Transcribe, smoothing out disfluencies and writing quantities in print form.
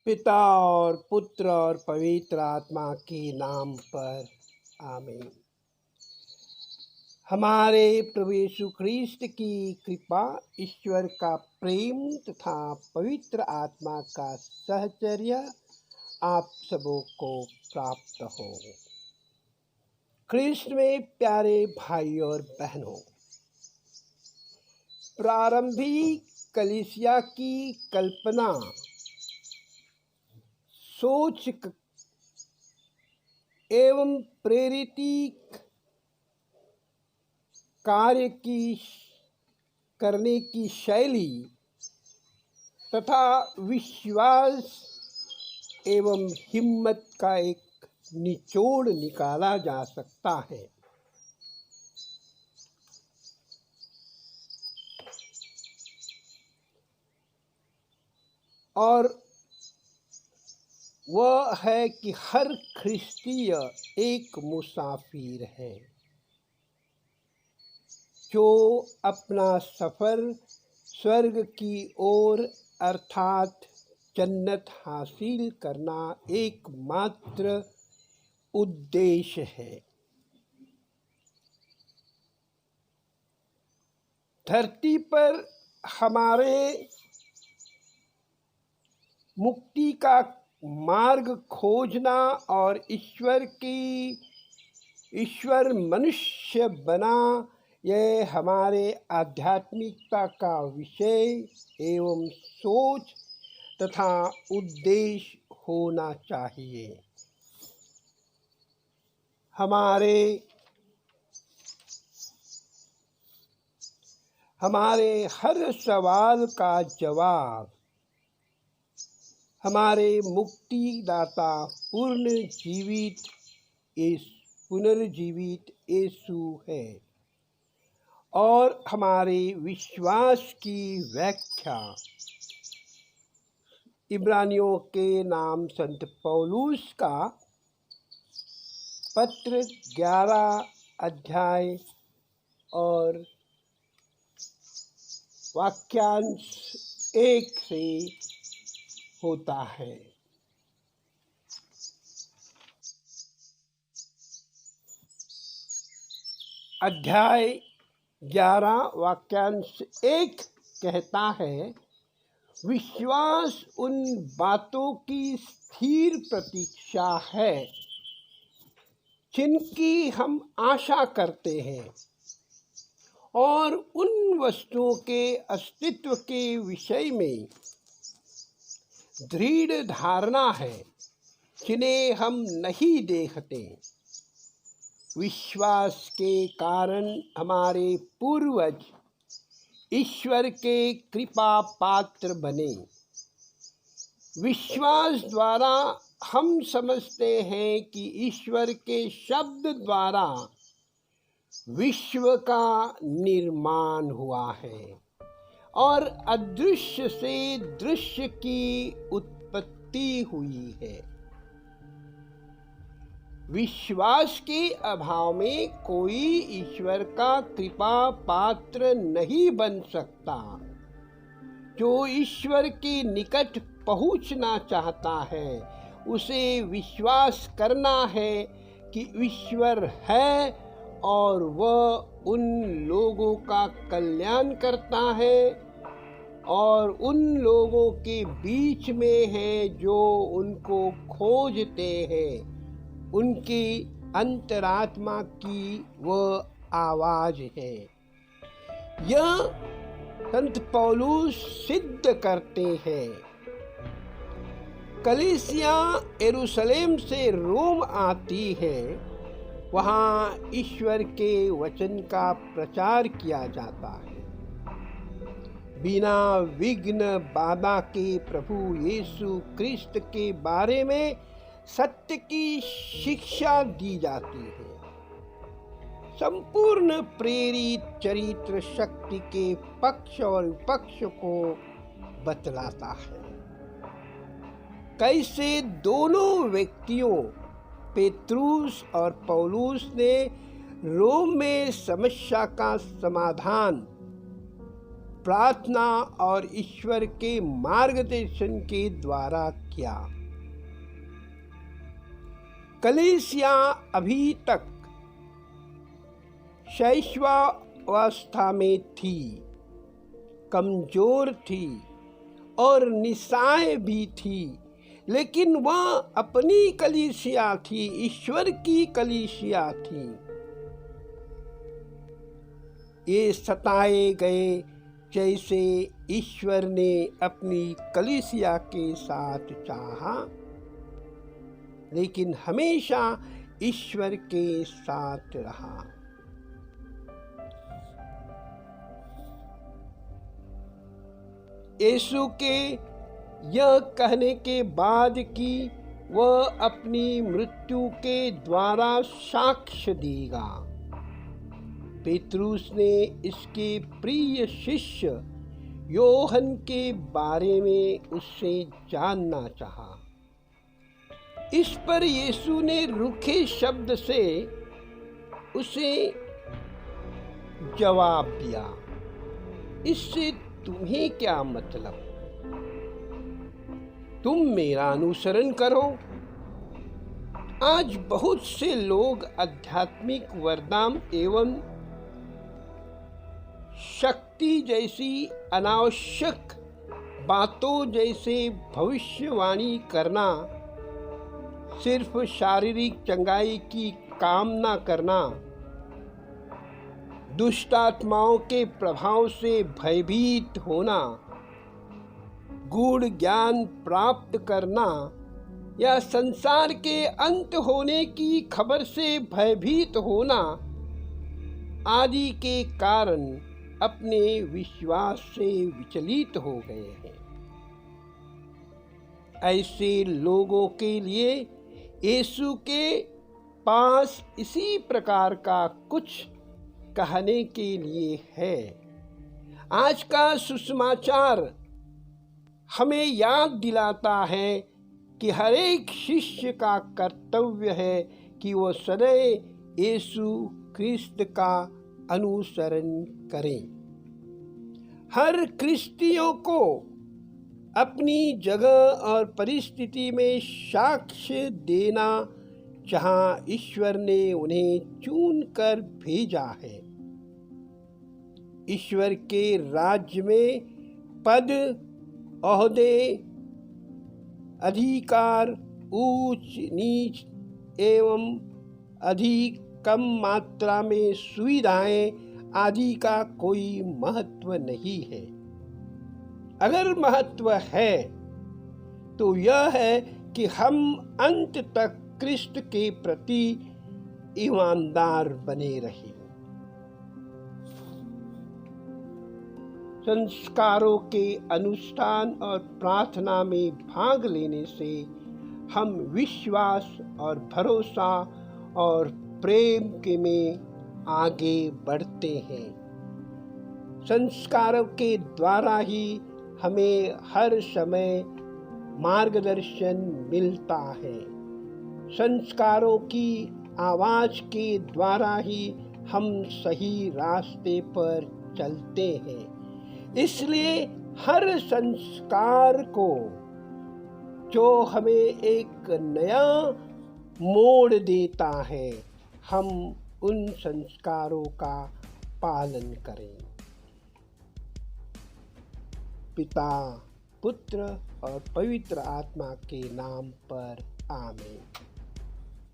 पिता और पुत्र और पवित्र आत्मा के नाम पर आमीन। हमारे प्रभु यीशु ख्रीस्त की कृपा, ईश्वर का प्रेम तथा पवित्र आत्मा का सहचर्य आप सबों को प्राप्त हो। ख्रीस्त में प्यारे भाई और बहनों, प्रारंभिक कलीसिया की कल्पना सोच एवं प्रेरित कार्य की करने की शैली तथा विश्वास एवं हिम्मत का एक निचोड़ निकाला जा सकता है। और वह है कि हर ख्रिस्तीय एक मुसाफिर है जो अपना सफ़र स्वर्ग की ओर अर्थात जन्नत हासिल करना एकमात्र उद्देश्य है। धरती पर हमारे मुक्ति का मार्ग खोजना और ईश्वर मनुष्य बना, यह हमारे आध्यात्मिकता का विषय एवं सोच तथा उद्देश्य होना चाहिए। हमारे हर सवाल का जवाब हमारे मुक्तिदाता पुनर्जीवित यीशु है और हमारे विश्वास की व्याख्या इब्रानियों के नाम संत पौलुस का पत्र 11 अध्याय और वाक्यांश 1 से होता है। अध्याय 11 वाक्यांश 1 कहता है, विश्वास उन बातों की स्थिर प्रतीक्षा है जिनकी हम आशा करते हैं और उन वस्तुओं के अस्तित्व के विषय में दृढ़ धारणा है जिन्हें हम नहीं देखते। विश्वास के कारण हमारे पूर्वज ईश्वर के कृपा पात्र बने। विश्वास द्वारा हम समझते हैं कि ईश्वर के शब्द द्वारा विश्व का निर्माण हुआ है और अदृश्य से दृश्य की उत्पत्ति हुई है। विश्वास के अभाव में कोई ईश्वर का कृपा पात्र नहीं बन सकता। जो ईश्वर के निकट पहुंचना चाहता है उसे विश्वास करना है कि ईश्वर है और वह उन लोगों का कल्याण करता है और उन लोगों के बीच में है जो उनको खोजते हैं। उनकी अंतरात्मा की वह आवाज है। यह संत पौलुस सिद्ध करते हैं। कलीसिया यरूशलेम से रोम आती है, वहाँ ईश्वर के वचन का प्रचार किया जाता है। बिना विघ्न बाधा के प्रभु यीशु ख्रीस्त के बारे में सत्य की शिक्षा दी जाती है। संपूर्ण प्रेरित चरित्र शक्ति के पक्ष और विपक्ष को बतलाता है। कैसे दोनों व्यक्तियों पेत्रुस और पौलुस ने रोम में समस्या का समाधान प्रार्थना और ईश्वर के मार्गदर्शन के द्वारा किया। कलीसिया अभी तक शैशवावस्था में थी, कमजोर थी और निस्सहाय भी थी, लेकिन वह अपनी कलीसिया थी, ईश्वर की कलीसिया थी। ये सताए गए जैसे ईश्वर ने अपनी कलीसिया के साथ चाहा, लेकिन हमेशा ईश्वर के साथ रहा। यीशु के यह कहने के बाद कि वह अपनी मृत्यु के द्वारा साक्ष्य देगा, पेतरुस ने इसके प्रिय शिष्य योहन के बारे में उससे जानना चाहा। इस पर यीशु ने रूखे शब्द से उसे जवाब दिया, इससे तुम्हें क्या मतलब? तुम मेरा अनुसरण करो। आज बहुत से लोग आध्यात्मिक वरदान एवं शक्ति जैसी अनावश्यक बातों जैसे भविष्यवाणी करना, सिर्फ शारीरिक चंगाई की कामना करना, दुष्ट आत्माओं के प्रभाव से भयभीत होना, गूढ़ ज्ञान प्राप्त करना या संसार के अंत होने की खबर से भयभीत होना आदि के कारण अपने विश्वास से विचलित हो गए हैं। ऐसे लोगों के लिए यीशु के पास इसी प्रकार का कुछ कहने के लिए है। आज का सुसमाचार हमें याद दिलाता है कि हर एक शिष्य का कर्तव्य है कि वो सदैव यीशु ख्रिस्त का अनुसरण करें। हर क्रिस्तियों को अपनी जगह और परिस्थिति में साक्ष्य देना जहां ईश्वर ने उन्हें चुनकर भेजा है। ईश्वर के राज्य में पद, ओहदे, अधिकार, ऊंच नीच एवं अधिक कम मात्रा में सुविधाएं आदि का कोई महत्व नहीं है। अगर महत्व है तो यह है कि हम अंत तक क्रिस्त के प्रति ईमानदार बने रहें। संस्कारों के अनुष्ठान और प्रार्थना में भाग लेने से हम विश्वास और भरोसा और प्रेम के में आगे बढ़ते हैं। संस्कारों के द्वारा ही हमें हर समय मार्गदर्शन मिलता है। संस्कारों की आवाज के द्वारा ही हम सही रास्ते पर चलते हैं। इसलिए हर संस्कार को जो हमें एक नया मोड़ देता है, हम उन संस्कारों का पालन करें। पिता, पुत्र और पवित्र आत्मा के नाम पर आमीन।